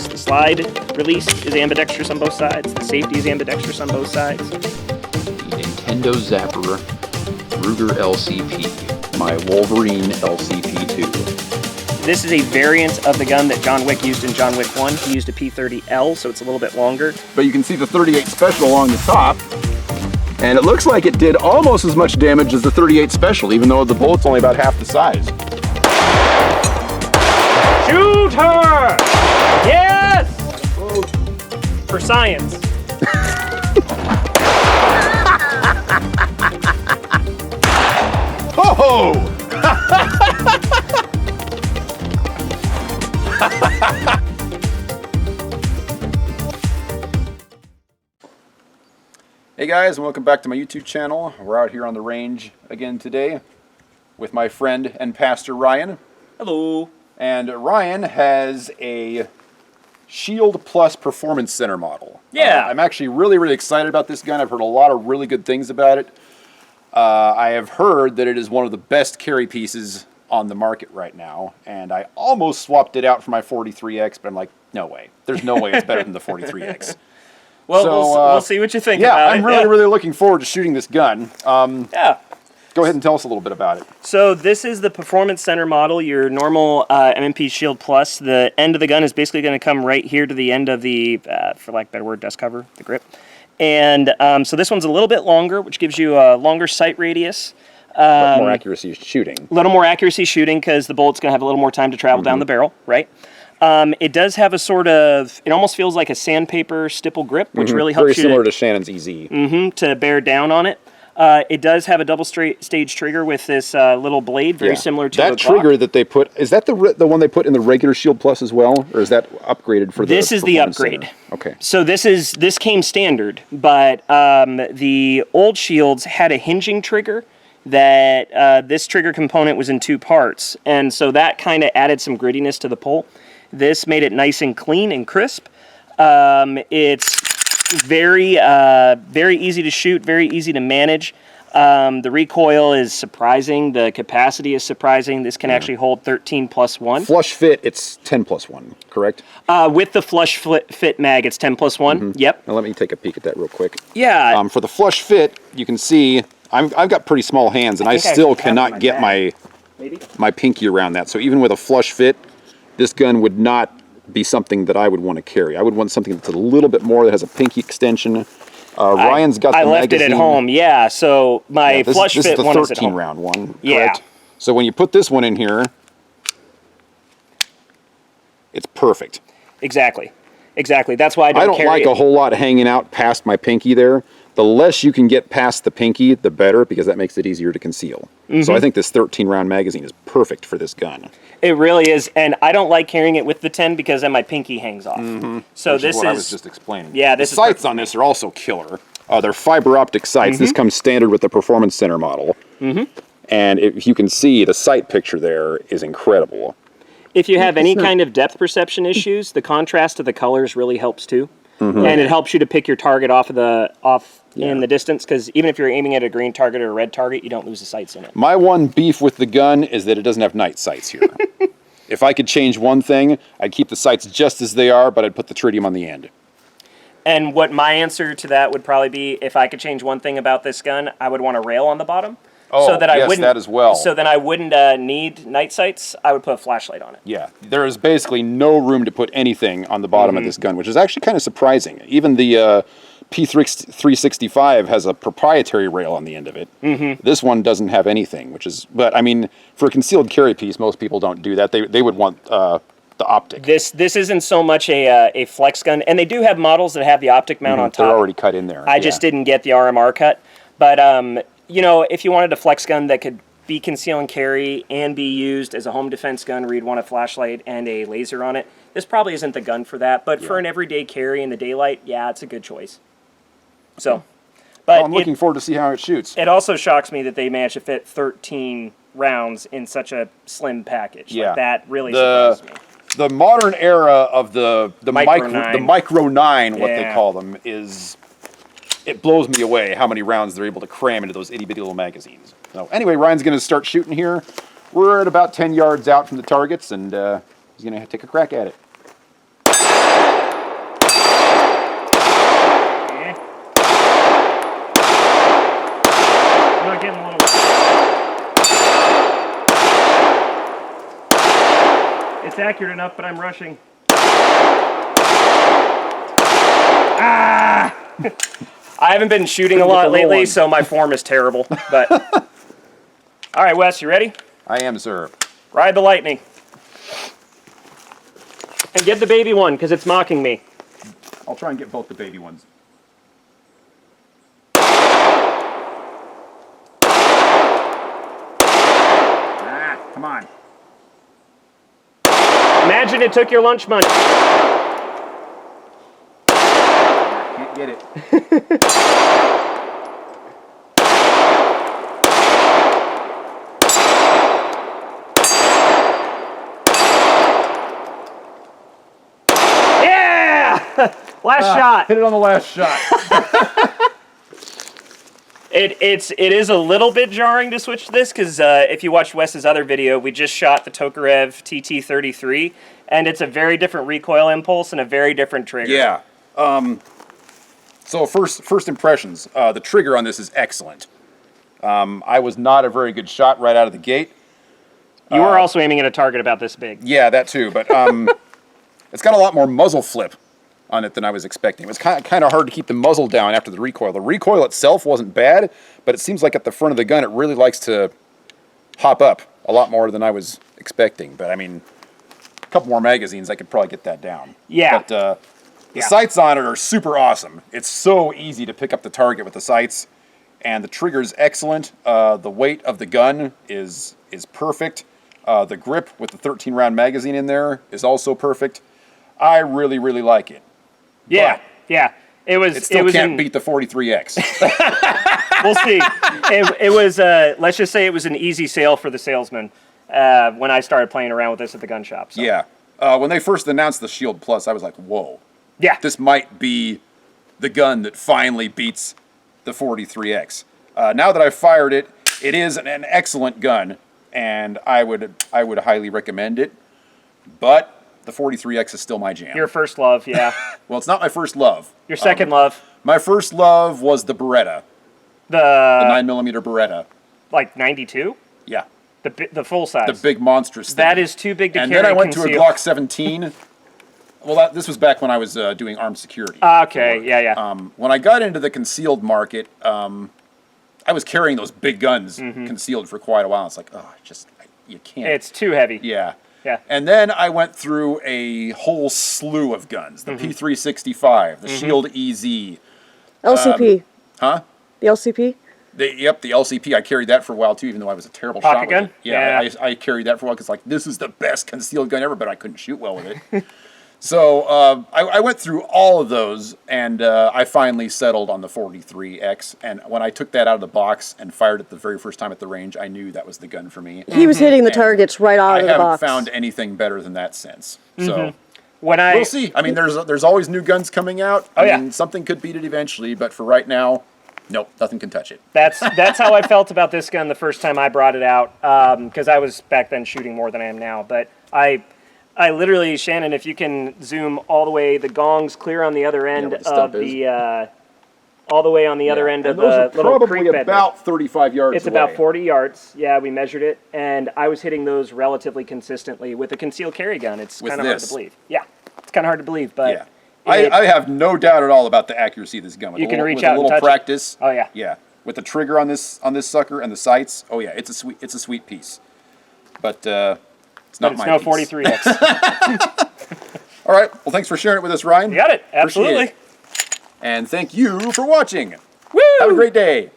ambidextrous. The slide release is ambidextrous on both sides. The safety is ambidextrous on both sides. The Nintendo Zapper Ruger LCP, my Wolverine LCP2. This is a variant of the gun that John Wick used in John Wick 1. He used a P30L, so it's a little bit longer. But you can see the 38 Special along the top, and it looks like it did almost as much damage as the 38 Special, even though the bullet's only about half the size. Shoot her! Yes! For science. Oh! Hey guys, and welcome back to my YouTube channel. We're out here on the range again today with my friend and pastor Ryan. Hello. And Ryan has a Shield Plus Performance Center model. Yeah. I'm actually really excited about this gun. I've heard a lot of really good things about it. I have heard that it is one of the best carry pieces on the market right now, and I almost swapped it out for my 43X, but I'm like, no way. There's no way it's better than the 43X. Well, So, we'll see what you think yeah, about it. I'm really looking forward to shooting this gun. Yeah. Go ahead and tell us a little bit about it. So this is the Performance Center model, your normal M&P Shield Plus. The end of the gun is basically going to come right here to the end of the, for lack of a better word, dust cover, the grip. And so this one's a little bit longer, which gives you a longer sight radius. More accuracy shooting. A little more accuracy shooting because the bullet's going to have a little more time to travel down the barrel, right? It does have a sort of, it almost feels like a sandpaper stipple grip, which really helps Very similar to Shannon's EZ. to bear down on it. It does have a double stage trigger with this little blade, very similar to that the trigger Glock. that they put. Is that the one they put in the regular Shield Plus as well, or is that upgraded for This is the Performance upgrade. Center? Okay. So this came standard, but the old Shields had a hinging trigger that this trigger component was in two parts, and so that kind of added some grittiness to the pull. This made it nice and clean and crisp. It's very easy to shoot, very easy to manage. The recoil is surprising. The capacity is surprising. This can actually hold 13 plus 1. Flush fit, it's 10 plus 1, correct? With the flush fit mag, it's 10 plus 1. Yep. Now let me take a peek at that real quick. Yeah. For the flush fit, you can see I've got pretty small hands, and I still cannot get my pinky around that. So even with a flush fit, this gun would not be something that I would want to carry. I would want something that's a little bit more, that has a pinky extension. Ryan's got the magazine. I left it at home, yeah. So my flush fit one is at home. This is the 13 round one, correct? Yeah. So when you put this one in here, it's perfect. Exactly. That's why I don't carry like it. a whole lot hanging out past my pinky there. The less you can get past the pinky, the better, because that makes it easier to conceal. So I think this 13 round magazine is perfect for this gun. It really is, and I don't like carrying it with the 10 because then my pinky hangs off. So Which this is what I was just explaining. Yeah, the sights on this are also killer. They're fiber optic sights. This comes standard with the Performance Center model. And if you can see, the sight picture there is incredible. If you have any kind of depth perception issues, the contrast of the colors really helps too. And it helps you to pick your target in the distance, because even if you're aiming at a green target or a red target, you don't lose the sights in it. My one beef with the gun is that it doesn't have night sights here. If I could change one thing, I'd keep the sights just as they are, but I'd put the tritium on the end. And what my answer to that would probably be, if I could change one thing about this gun, I would want a rail on the bottom. Oh, so that I wouldn't, that as well. So then I wouldn't need night sights. I would put a flashlight on it. Yeah, there is basically no room to put anything on the bottom of this gun, which is actually kind of surprising. Even the P365 has a proprietary rail on the end of it. This one doesn't have anything, but I mean, for a concealed carry piece, most people don't do that. They would want the optic. This isn't so much a flex gun, and they do have models that have the optic mount on top. They're already cut in there. I just didn't get the RMR cut, but you know, if you wanted a flex gun that could be conceal and carry and be used as a home defense gun where you'd want a flashlight and a laser on it, this probably isn't the gun for that. But for an everyday carry in the daylight, yeah, it's a good choice. So, but I'm looking forward to see how it shoots. It also shocks me that they managed to fit 13 rounds in such a slim package. Yeah, like, that really surprised me. The modern era of the Micro 9, what Yeah. they call them, is, it blows me away how many rounds they're able to cram into those itty bitty little magazines. So anyway, Ryan's going to start shooting here. We're at about 10 yards out from the targets, and he's going to take a crack at it. It's accurate enough, but I'm rushing. Ah! I haven't been shooting a lot lately, so my form is terrible. But all right, Wes, you ready? I am, sir. Ride the lightning. And get the baby one, because it's mocking me. I'll try and get both the baby ones. Ah, come on. Imagine it took your lunch money. Can't get it. Yeah! Last shot. Hit it on the last shot. It is a little bit jarring to switch to this because if you watched Wes's other video, we just shot the Tokarev TT33, and it's a very different recoil impulse and a very different trigger. Yeah. So first impressions. The trigger on this is excellent. I was not a very good shot right out of the gate. You were also aiming at a target about this big. Yeah, that too. But it's got a lot more muzzle flip on it than I was expecting. It was kind of hard to keep the muzzle down after the recoil. The recoil itself wasn't bad, but it seems like at the front of the gun it really likes to hop up a lot more than I was expecting. But I mean, a couple more magazines, I could probably get that down. Yeah. But the sights on it are super awesome. It's so easy to pick up the target with the sights, and the trigger's excellent. The weight of the gun is perfect. The grip with the 13-round magazine in there is also perfect. I really, really like it. Yeah, But yeah. it still can't beat the 43X. We'll see. It was, let's just say it was an easy sale for the salesman when I started playing around with this at the gun shop. So. Yeah. When they first announced the Shield Plus, I was like, whoa. Yeah. This might be the gun that finally beats the 43X. Now that I've fired it, it is an excellent gun, and I would highly recommend it. But the 43X is still my jam. Your first love, yeah. Well, it's not my first love. Your second love. My first love was the Beretta, the The 9mm Beretta. like 92? Yeah, The full size. the big monstrous thing. That is too big to And carry. then I went to a conceal. Glock 17. Well, this was back when I was doing armed security. Okay, yeah. When I got into the concealed market, I was carrying those big guns concealed for quite a while. It's like, oh, you can't. It's too heavy. Yeah. Yeah. And then I went through a whole slew of guns. The P365, the Shield EZ. LCP. Huh? The LCP? The LCP. I carried that for a while, too, even though I was a terrible Pocket shot gun? with it. Yeah, Yeah. I carried that for a while because, like, this is the best concealed gun ever, but I couldn't shoot well with it. So I went through all of those, and I finally settled on the 43X. And when I took that out of the box and fired it the very first time at the range, I knew that was the gun for me. He was hitting the targets right out I of the haven't box. found anything better than that since. So We'll see. I mean, there's always new guns coming out. Oh, I yeah. mean, something could beat it eventually, but for right now, nope, nothing can touch it. That's how I felt about this gun the first time I brought it out, because I was back then shooting more than I am now. But I literally, Shannon, if you can zoom all the way, the gong's clear on the other end where the stump of is. the, all the way on the other end of And those the are little probably creek bed. about 35 yards It's away. about 40 yards. Yeah, we measured it, and I was hitting those relatively consistently with a concealed carry gun. It's With kind of hard to this. believe. Yeah, it's kind of hard to believe, but Yeah. I have no doubt at all about the accuracy of this gun. With You a can little, reach with out a and little touch it. practice. Oh, yeah. Yeah. With the trigger on this sucker and the sights, oh yeah, it's a sweet piece. But it's not it's my no piece. 43X. All right. Well, thanks for sharing it with us, Ryan. You got it. Appreciate Absolutely. it. And thank you for watching. Woo! Have a great day.